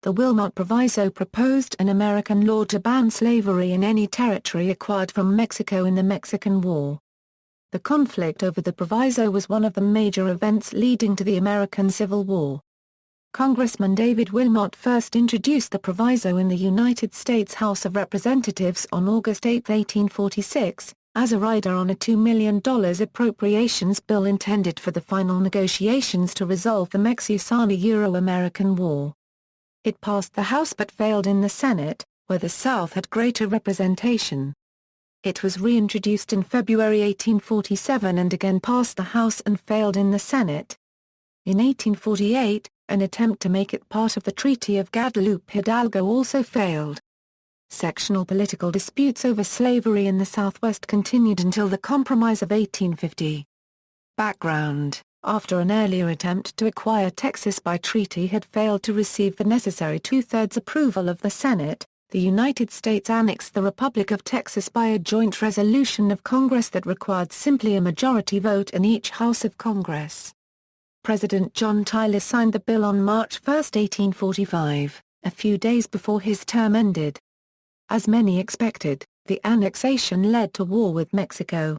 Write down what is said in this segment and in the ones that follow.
The Wilmot Proviso proposed an American law to ban slavery in any territory acquired from Mexico in the Mexican War. The conflict over the proviso was one of the major events leading to the American Civil War. Congressman David Wilmot first introduced the proviso in the United States House of Representatives on August 8, 1846, as a rider on a $2 million appropriations bill intended for the final negotiations to resolve the Mexicano-Euro-American War. It passed the House but failed in the Senate, where the South had greater representation. It was reintroduced in February 1847 and again passed the House and failed in the Senate. In 1848, an attempt to make it part of the Treaty of Guadalupe Hidalgo also failed. Sectional political disputes over slavery in the Southwest continued until the Compromise of 1850. Background: after an earlier attempt to acquire Texas by treaty had failed to receive the necessary two-thirds approval of the Senate, the United States annexed the Republic of Texas by a joint resolution of Congress that required simply a majority vote in each House of Congress. President John Tyler signed the bill on March 1, 1845, a few days before his term ended. As many expected, the annexation led to war with Mexico.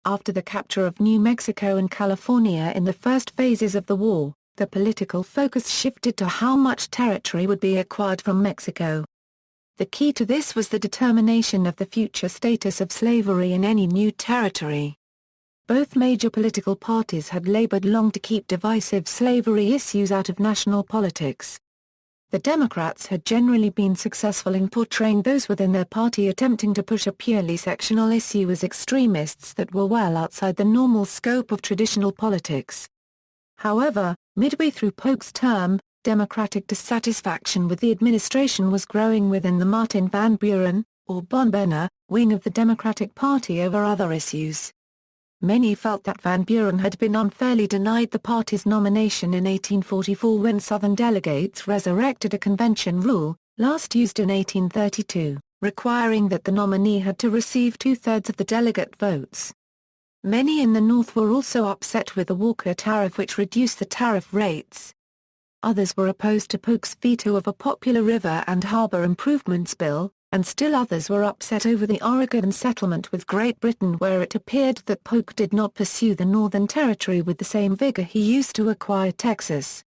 After the capture of New Mexico and California in the first phases of the war, the political focus shifted to how much territory would be acquired from Mexico. The key to this was the determination of the future status of slavery in any new territory. Both major political parties had labored long to keep divisive slavery issues out of national politics. The Democrats had generally been successful in portraying those within their party attempting to push a purely sectional issue as extremists that were well outside the normal scope of traditional politics. However, midway through Polk's term, Democratic dissatisfaction with the administration was growing within the Martin Van Buren, or Bonbenna, wing of the Democratic Party over other issues. Many felt that Van Buren had been unfairly denied the party's nomination in 1844 when Southern delegates resurrected a convention rule, last used in 1832, requiring that the nominee had to receive two-thirds of the delegate votes. Many in the North were also upset with the Walker Tariff, which reduced the tariff rates. Others were opposed to Polk's veto of a popular river and harbor improvements bill, and still others were upset over the Oregon settlement with Great Britain, where it appeared that Polk did not pursue the Northern Territory with the same vigor he used to acquire Texas.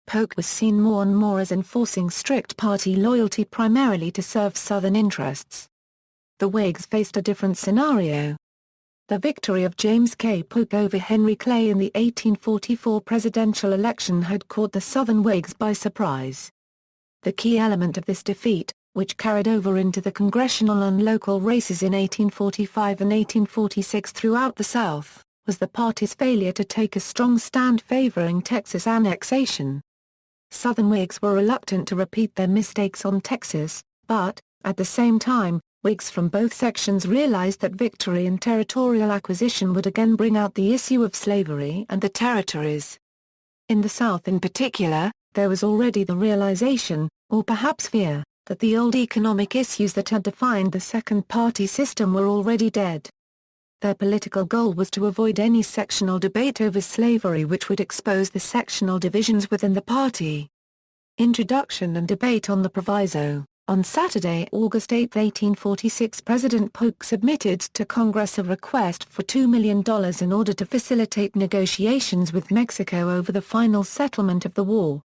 Polk was seen more and more as enforcing strict party loyalty primarily to serve Southern interests. The Whigs faced a different scenario. The victory of James K. Polk over Henry Clay in the 1844 presidential election had caught the Southern Whigs by surprise. The key element of this defeat, which carried over into the congressional and local races in 1845 and 1846 throughout the South, was the party's failure to take a strong stand favoring Texas annexation. Southern Whigs were reluctant to repeat their mistakes on Texas, but, at the same time, Whigs from both sections realized that victory in territorial acquisition would again bring out the issue of slavery and the territories. In the South in particular, there was already the realization, or perhaps fear, that the old economic issues that had defined the second-party system were already dead. Their political goal was to avoid any sectional debate over slavery which would expose the sectional divisions within the party. Introduction and debate on the proviso. On Saturday, August 8, 1846, President Polk submitted to Congress a request for $2 million in order to facilitate negotiations with Mexico over the final settlement of the war.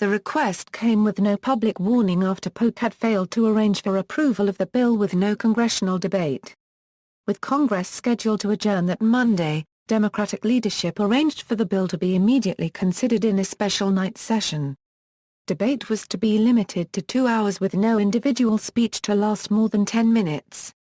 The request came with no public warning after Polk had failed to arrange for approval of the bill with no congressional debate. With Congress scheduled to adjourn that Monday, Democratic leadership arranged for the bill to be immediately considered in a special night session. Debate was to be limited to 2 hours with no individual speech to last more than 10 minutes.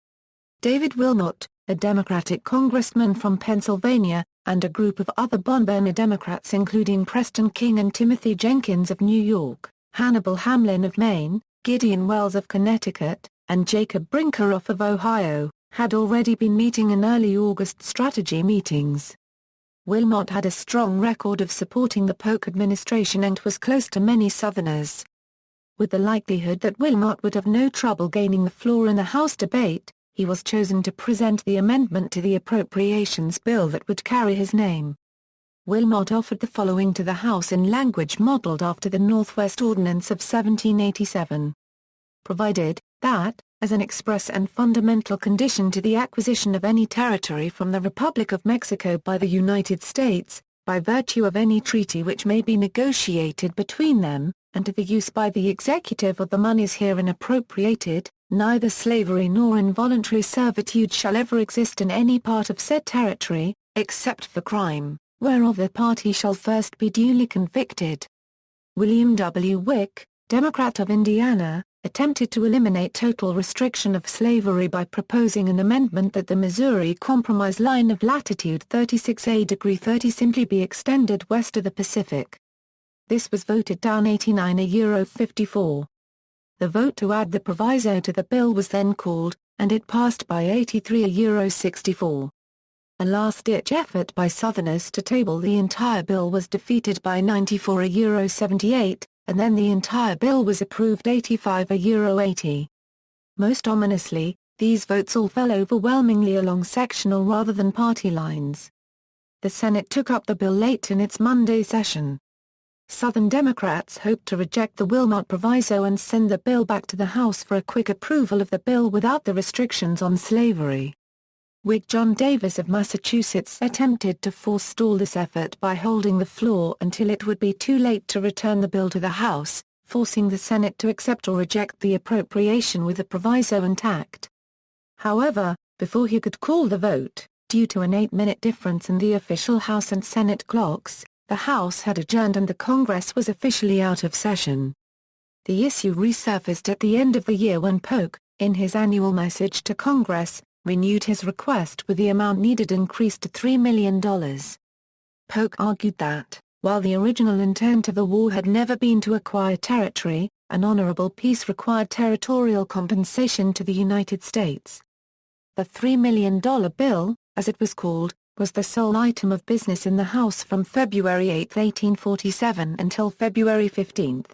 David Wilmot, a Democratic congressman from Pennsylvania, and a group of other Bonbenna Democrats including Preston King and Timothy Jenkins of New York, Hannibal Hamlin of Maine, Gideon Wells of Connecticut, and Jacob Brinkerhoff of Ohio, had already been meeting in early August strategy meetings. Wilmot had a strong record of supporting the Polk administration and was close to many Southerners. With the likelihood that Wilmot would have no trouble gaining the floor in the House debate, he was chosen to present the amendment to the appropriations bill that would carry his name. Wilmot offered the following to the House in language modelled after the Northwest Ordinance of 1787. Provided, that, as an express and fundamental condition to the acquisition of any territory from the Republic of Mexico by the United States, by virtue of any treaty which may be negotiated between them, and to the use by the executive of the moneys herein appropriated, neither slavery nor involuntary servitude shall ever exist in any part of said territory, except for crime, whereof the party shall first be duly convicted. William W. Wick, Democrat of Indiana, attempted to eliminate total restriction of slavery by proposing an amendment that the Missouri Compromise line of latitude 36°30 simply be extended west of the Pacific. This was voted down 89-54. The vote to add the proviso to the bill was then called, and it passed by 83-64. A last-ditch effort by Southerners to table the entire bill was defeated by 94-78, and then the entire bill was approved 85-80. Most ominously, these votes all fell overwhelmingly along sectional rather than party lines. The Senate took up the bill late in its Monday session. Southern Democrats hoped to reject the Wilmot Proviso and send the bill back to the House for a quick approval of the bill without the restrictions on slavery. Whig John Davis of Massachusetts attempted to forestall this effort by holding the floor until it would be too late to return the bill to the House, forcing the Senate to accept or reject the appropriation with the proviso intact. However, before he could call the vote, due to an 8-minute difference in the official House and Senate clocks, the House had adjourned and the Congress was officially out of session. The issue resurfaced at the end of the year when Polk, in his annual message to Congress, renewed his request with the amount needed increased to $3 million. Polk argued that, while the original intent of the war had never been to acquire territory, an honorable peace required territorial compensation to the United States. The $3 million bill, as it was called, was the sole item of business in the House from February 8, 1847 until February 15.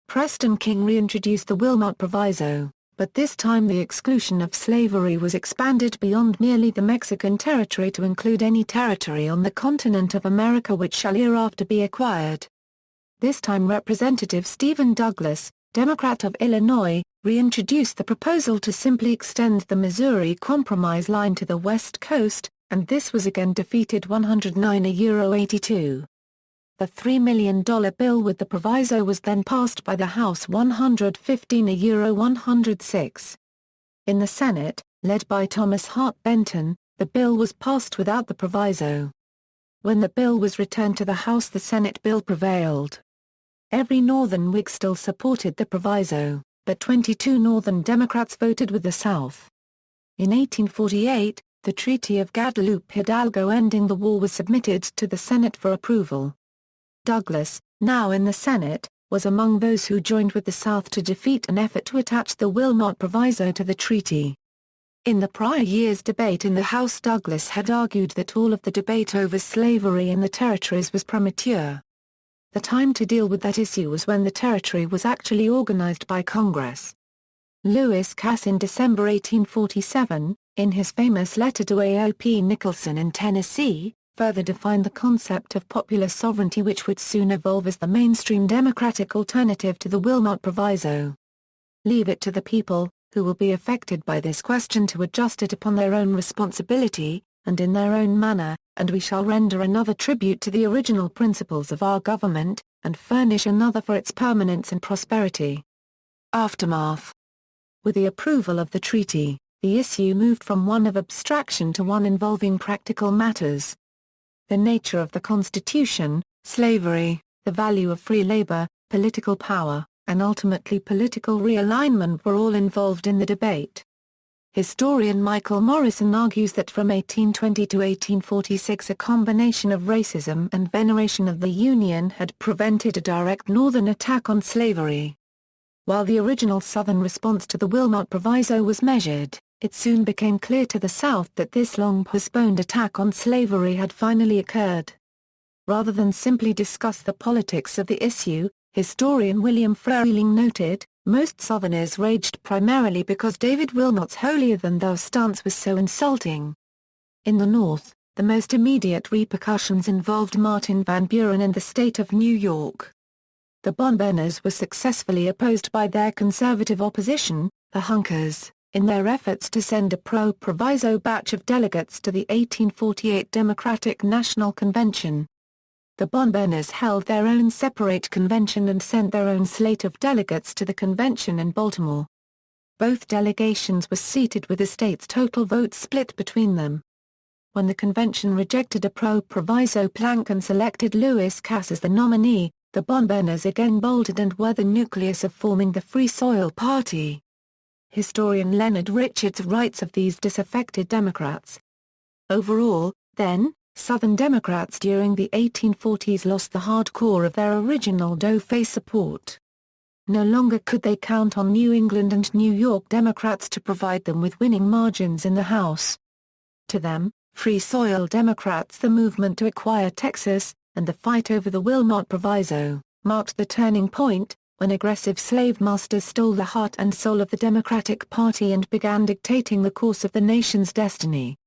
Preston King reintroduced the Wilmot Proviso, but this time the exclusion of slavery was expanded beyond merely the Mexican territory to include any territory on the continent of America which shall hereafter be acquired. This time Representative Stephen Douglas, Democrat of Illinois, reintroduced the proposal to simply extend the Missouri Compromise line to the west coast, and this was again defeated 109-82. The $3 million bill with the proviso was then passed by the House 115-106. In the Senate, led by Thomas Hart Benton, the bill was passed without the proviso. When the bill was returned to the House, the Senate bill prevailed. Every Northern Whig still supported the proviso, but 22 Northern Democrats voted with the South. In 1848, the Treaty of Guadalupe Hidalgo ending the war was submitted to the Senate for approval. Douglas, now in the Senate, was among those who joined with the South to defeat an effort to attach the Wilmot Proviso to the treaty. In the prior year's debate in the House, Douglas had argued that all of the debate over slavery in the territories was premature. The time to deal with that issue was when the territory was actually organized by Congress. Lewis Cass in December 1847, in his famous letter to A.O.P. Nicholson in Tennessee, further defined the concept of popular sovereignty which would soon evolve as the mainstream Democratic alternative to the Wilmot Proviso. Leave it to the people, who will be affected by this question, to adjust it upon their own responsibility, and in their own manner, and we shall render another tribute to the original principles of our government, and furnish another for its permanence and prosperity. Aftermath. With the approval of the treaty, the issue moved from one of abstraction to one involving practical matters. The nature of the Constitution, slavery, the value of free labor, political power, and ultimately political realignment were all involved in the debate. Historian Michael Morrison argues that from 1820 to 1846 a combination of racism and veneration of the Union had prevented a direct Northern attack on slavery. While the original Southern response to the Wilmot Proviso was measured, it soon became clear to the South that this long-postponed attack on slavery had finally occurred. Rather than simply discuss the politics of the issue, historian William Fruehling noted, most Southerners raged primarily because David Wilmot's holier-than-thou stance was so insulting. In the North, The most immediate repercussions involved Martin Van Buren and the state of New York. The Bondburners were successfully opposed by their conservative opposition, the Hunkers, in their efforts to send a pro-proviso batch of delegates to the 1848 Democratic National Convention. The Bondburners held their own separate convention and sent their own slate of delegates to the convention in Baltimore. Both delegations were seated with the state's total votes split between them. When the convention rejected a pro-proviso plank and selected Lewis Cass as the nominee, the Bondburners again bolted and were the nucleus of forming the Free Soil Party. Historian Leonard Richards writes of these disaffected Democrats. Overall, then, Southern Democrats during the 1840s lost the hardcore of their original do-face support. No longer could they count on New England and New York Democrats to provide them with winning margins in the House. To them, Free Soil Democrats, the movement to acquire Texas, and the fight over the Wilmot Proviso, marked the turning point, when aggressive slave masters stole the heart and soul of the Democratic Party and began dictating the course of the nation's destiny.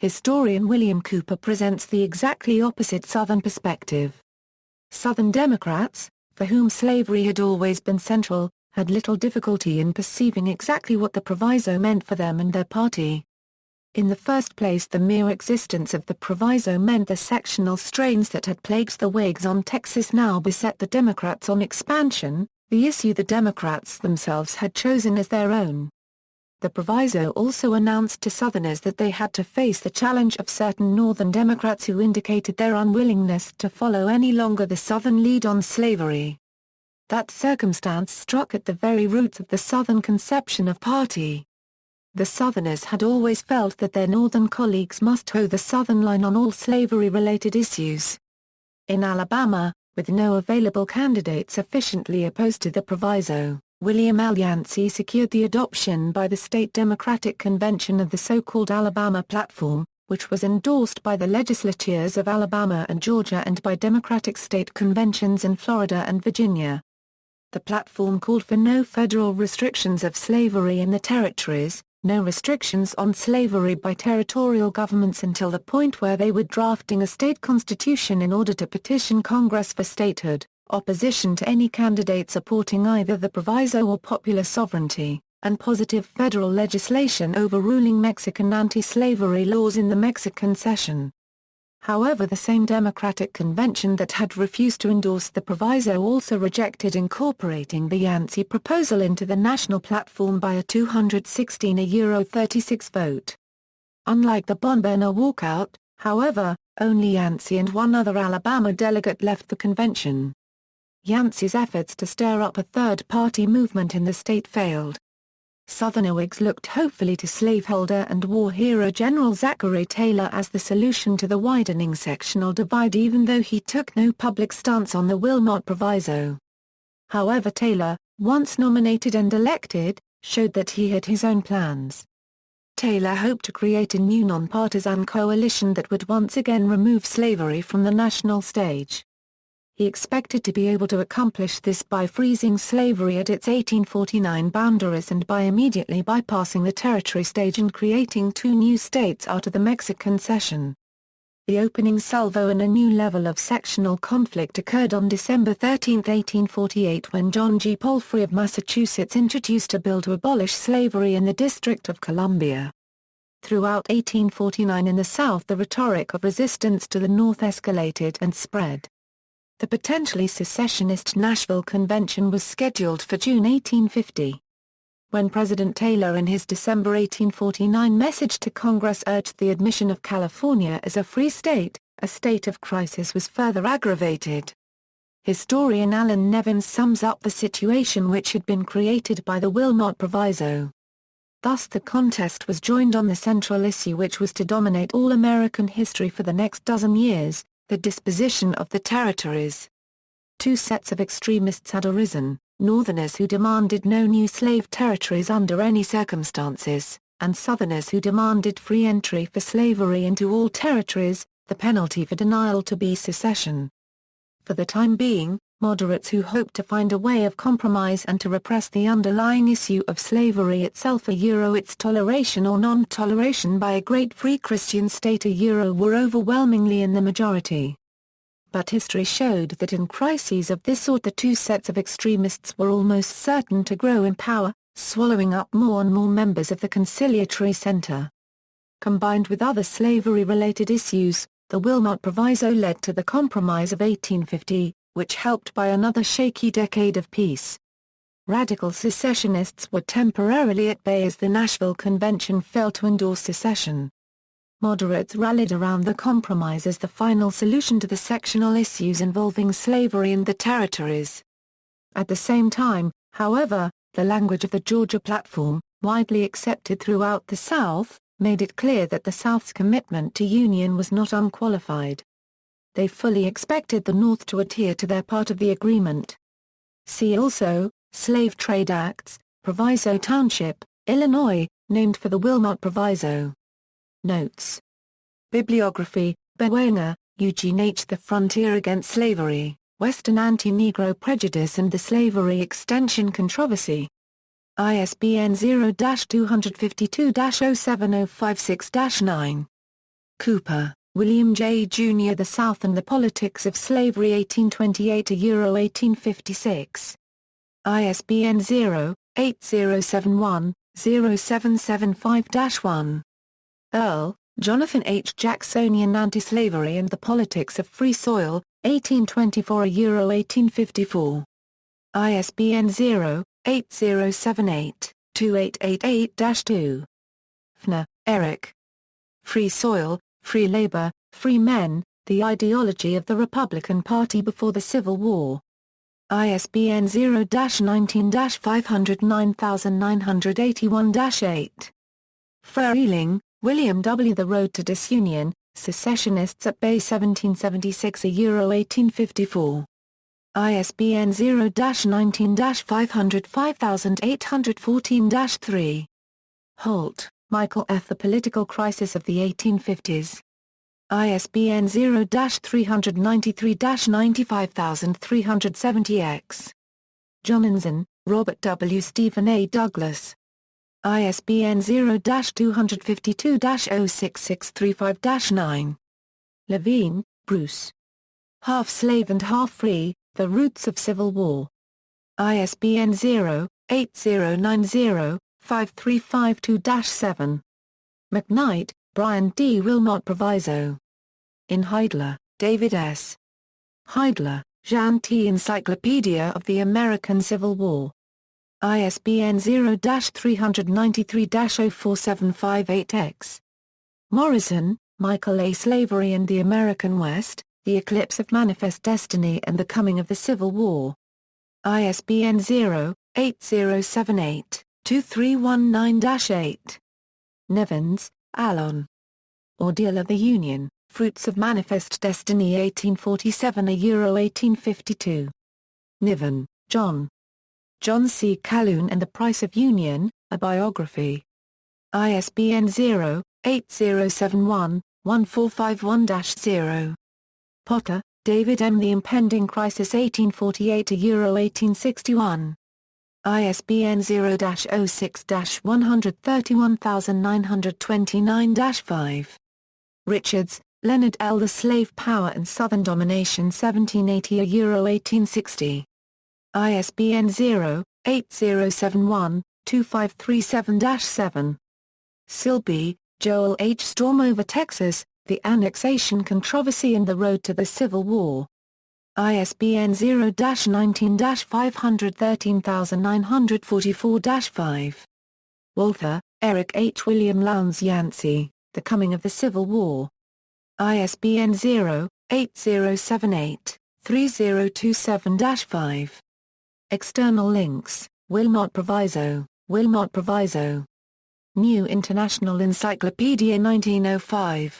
Historian William Cooper presents the exactly opposite Southern perspective. Southern Democrats, for whom slavery had always been central, had little difficulty in perceiving exactly what the proviso meant for them and their party. In the first place, the mere existence of the proviso meant the sectional strains that had plagued the Whigs on Texas now beset the Democrats on expansion, the issue the Democrats themselves had chosen as their own. The proviso also announced to Southerners that they had to face the challenge of certain Northern Democrats who indicated their unwillingness to follow any longer the Southern lead on slavery. That circumstance struck at the very roots of the Southern conception of party. The Southerners had always felt that their Northern colleagues must toe the Southern line on all slavery-related issues. In Alabama, with no available candidate sufficiently opposed to the proviso, William L. Yancey secured the adoption by the state Democratic Convention of the so-called Alabama Platform, which was endorsed by the legislatures of Alabama and Georgia and by Democratic state conventions in Florida and Virginia. The platform called for no federal restrictions of slavery in the territories, no restrictions on slavery by territorial governments until the point where they were drafting a state constitution in order to petition Congress for statehood, opposition to any candidate supporting either the proviso or popular sovereignty, and positive federal legislation overruling Mexican anti-slavery laws in the Mexican Cession. However, the same Democratic convention that had refused to endorse the proviso also rejected incorporating the Yancey proposal into the national platform by a 216-36 vote. Unlike the Bondburner walkout, however, only Yancey and one other Alabama delegate left the convention. Yancey's efforts to stir up a third-party movement in the state failed. Southern Whigs looked hopefully to slaveholder and war hero General Zachary Taylor as the solution to the widening sectional divide, even though he took no public stance on the Wilmot Proviso. However, Taylor, once nominated and elected, showed that he had his own plans. Taylor hoped to create a new nonpartisan coalition that would once again remove slavery from the national stage. He expected to be able to accomplish this by freezing slavery at its 1849 boundaries and by immediately bypassing the territory stage and creating two new states out of the Mexican Cession. The opening salvo in a new level of sectional conflict occurred on December 13, 1848, when John G. Palfrey of Massachusetts introduced a bill to abolish slavery in the District of Columbia. Throughout 1849 in the South, the rhetoric of resistance to the North escalated and spread. The potentially secessionist Nashville Convention was scheduled for June 1850. When President Taylor in his December 1849 message to Congress urged the admission of California as a free state, a state of crisis was further aggravated. Historian Alan Nevins sums up the situation which had been created by the Wilmot Proviso. Thus the contest was joined on the central issue which was to dominate all American history for the next dozen years, the disposition of the territories. Two sets of extremists had arisen, Northerners who demanded no new slave territories under any circumstances, and Southerners who demanded free entry for slavery into all territories, the penalty for denial to be secession. For the time being, moderates who hoped to find a way of compromise and to repress the underlying issue of slavery itself, its toleration or non-toleration by a great free Christian state, were overwhelmingly in the majority. But history showed that in crises of this sort the two sets of extremists were almost certain to grow in power, swallowing up more and more members of the conciliatory center. Combined with other slavery-related issues, the Wilmot Proviso led to the Compromise of 1850, which helped buy another shaky decade of peace. Radical secessionists were temporarily at bay as the Nashville Convention failed to endorse secession. Moderates rallied around the compromise as the final solution to the sectional issues involving slavery in the territories. At the same time, however, the language of the Georgia Platform, widely accepted throughout the South, made it clear that the South's commitment to union was not unqualified. They fully expected the North to adhere to their part of the agreement. See also, Slave Trade Acts, Proviso Township, Illinois, named for the Wilmot Proviso. Notes. Bibliography, Berwanger, Eugene H. The Frontier Against Slavery, Western Anti-Negro Prejudice and the Slavery Extension Controversy. ISBN 0-252-07056-9. Cooper, William J. Jr. The South and the Politics of Slavery 1828–1856. ISBN 0-8071-0775-1. Earl, Jonathan H. Jacksonian Anti-Slavery and the Politics of Free Soil, 1824–1854. ISBN 0-8078-2888-2. Fner, Eric. Free Soil, Free Labor, Free Men, The Ideology of the Republican Party Before the Civil War. ISBN 0-19-509981-8. Freeling, William W. The Road to Disunion, Secessionists at Bay 1776–1854. ISBN 0-19-505814-3. Holt, Michael F. The Political Crisis of the 1850s. ISBN 0-393-95370-X. Johnenson, Robert W. Stephen A. Douglas. ISBN 0-252-06635-9. Levine, Bruce. Half Slave and Half Free, The Roots of Civil War. ISBN 0-8090-5352-7. McKnight, Brian D. Wilmot Proviso. In Heidler, David S. Heidler, Jean T. Encyclopedia of the American Civil War. ISBN 0-393-04758-X. Morrison, Michael A. Slavery and the American West, The Eclipse of Manifest Destiny and the Coming of the Civil War. ISBN 0-8078-2319-8. Nevins, Alon. Ordeal of the Union, Fruits of Manifest Destiny 1847–1852. Niven, John. John C. Calhoun and the Price of Union, A Biography. ISBN 0-8071-1451-0. Potter, David M. The Impending Crisis 1848–1861. ISBN 0-06-131929-5. Richards, Leonard L. The Slave Power and Southern Domination 1780–1860. ISBN 0-8071-2537-7. Silby, Joel H. Storm Over Texas, The Annexation Controversy and the Road to the Civil War. ISBN 0-19-513944-5. Walther, Eric H. William Lowndes Yancey, The Coming of the Civil War. ISBN 0-8078-3027-5. External links, Wilmot Proviso, Wilmot Proviso. New International Encyclopedia 1905.